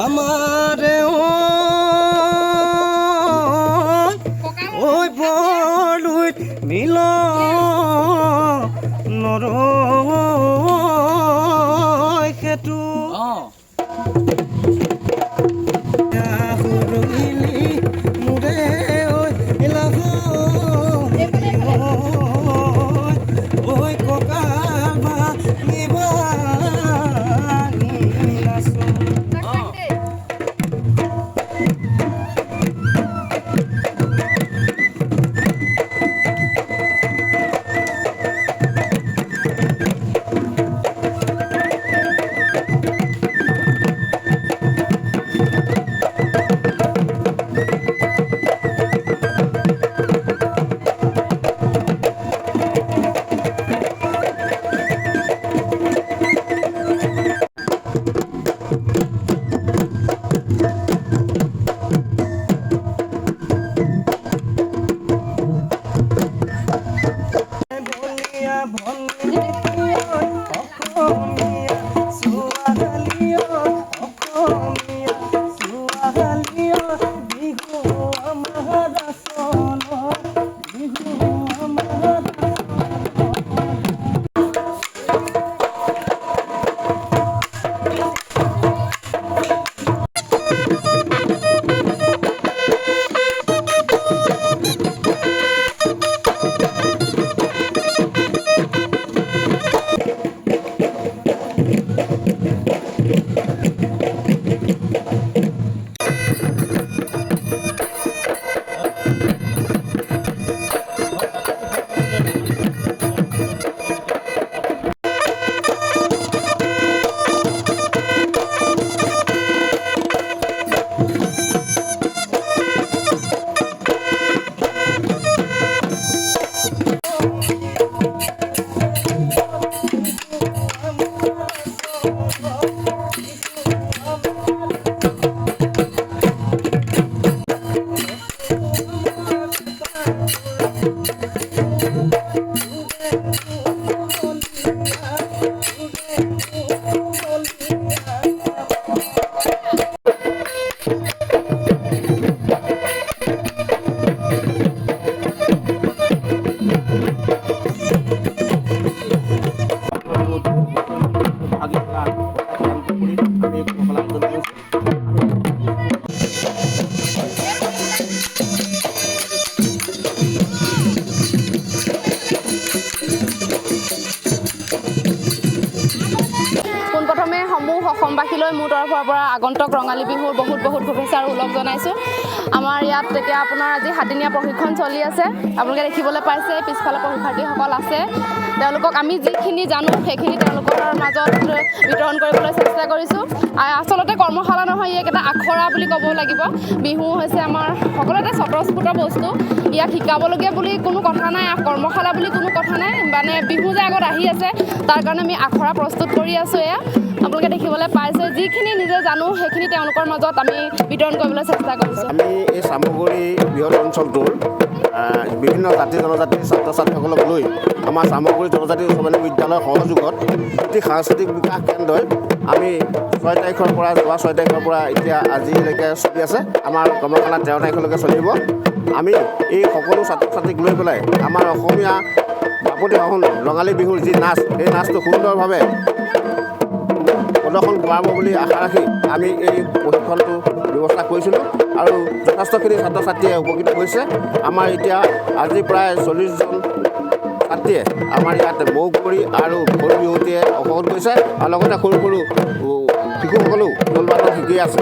আমাৰে ওই বলুই মিল নৰ সেতু মোৰে ঐ ককা ভাঙিবা অসমবাসীলৈ মোৰ তৰফৰ পৰা আগন্তুক ৰঙালী বিহুৰ বহুত বহুত শুভেচ্ছা আৰু ওলগ জনাইছোঁ। আমাৰ ইয়াত তেতিয়া আপোনাৰ আজি 7 দিনীয়া প্ৰশিক্ষণ চলি আছে। আপোনালোকে দেখিবলৈ পাইছে পিছফালে শিক্ষাৰ্থীসকল আছে। তেওঁলোকক আমি যিখিনি জানো সেইখিনি তেওঁলোকৰ মাজত বিতৰণ কৰিবলৈ চেষ্টা কৰিছোঁ। আচলতে কৰ্মশালা নহয়, ইয়াক এটা আখৰা বুলি ক'ব লাগিব। বিহু হৈছে আমাৰ সকলোতে স্বতঃস্ফূৰ্ত বস্তু। ইয়াক শিকাবলগীয়া বুলি কোনো কথা নাই, কৰ্মশালা বুলি কোনো কথা নাই। মানে বিহু যে আগত আহি আছে তাৰ কাৰণে আমি আখৰা প্ৰস্তুত কৰি আছোঁ। এয়া আপোনালোকে দেখিবলৈ পাইছে, যিখিনি নিজে জানো সেইখিনি তেওঁলোকৰ মাজত আমি বিতৰণ কৰিবলৈ চেষ্টা কৰিছোঁ। আমি এই চামগুৰি বৃহৎ অঞ্চলটোৰ বিভিন্ন জাতি জনজাতিৰ ছাত্ৰ ছাত্ৰীসকলক লৈ আমাৰ চামগুৰি জনজাতি উচ্চ মাধ্যমিক বিদ্যালয়ৰ সহযোগত এটি সাংস্কৃতিক বিকাশ কেন্দ্ৰই আমি 6 তাৰিখৰ পৰা যোৱা 6 তাৰিখৰ পৰা এতিয়া আজিলৈকে চলি আছে। আমাৰ কৰ্মশালা 13 তাৰিখলৈকে চলিব। আমি এই সকলো ছাত্ৰ ছাত্ৰীক লৈ পেলাই আমাৰ অসমীয়া বাপতি সাহোন ৰঙালী বিহুৰ যি নাচ, সেই নাচটো সুন্দৰভাৱে প্ৰদৰ্শন কৰাব বুলি আশা ৰাখি আমি এই প্ৰশিক্ষণটো ব্যৱস্থা কৰিছিলোঁ আৰু যথেষ্টখিনি ছাত্ৰ ছাত্ৰীয়ে উপকৃত হৈছে। আমাৰ এতিয়া আজি প্ৰায় 40জন ছাত্ৰীয়ে আমাৰ ইয়াত মৌ কুঁৱৰী আৰু ভোল বিহুৱতীয়ে অংশগ্ৰহণ কৰিছে আৰু লগতে সৰু সৰু শিশুসকলেও ঢোল বাদন শিকি আছে।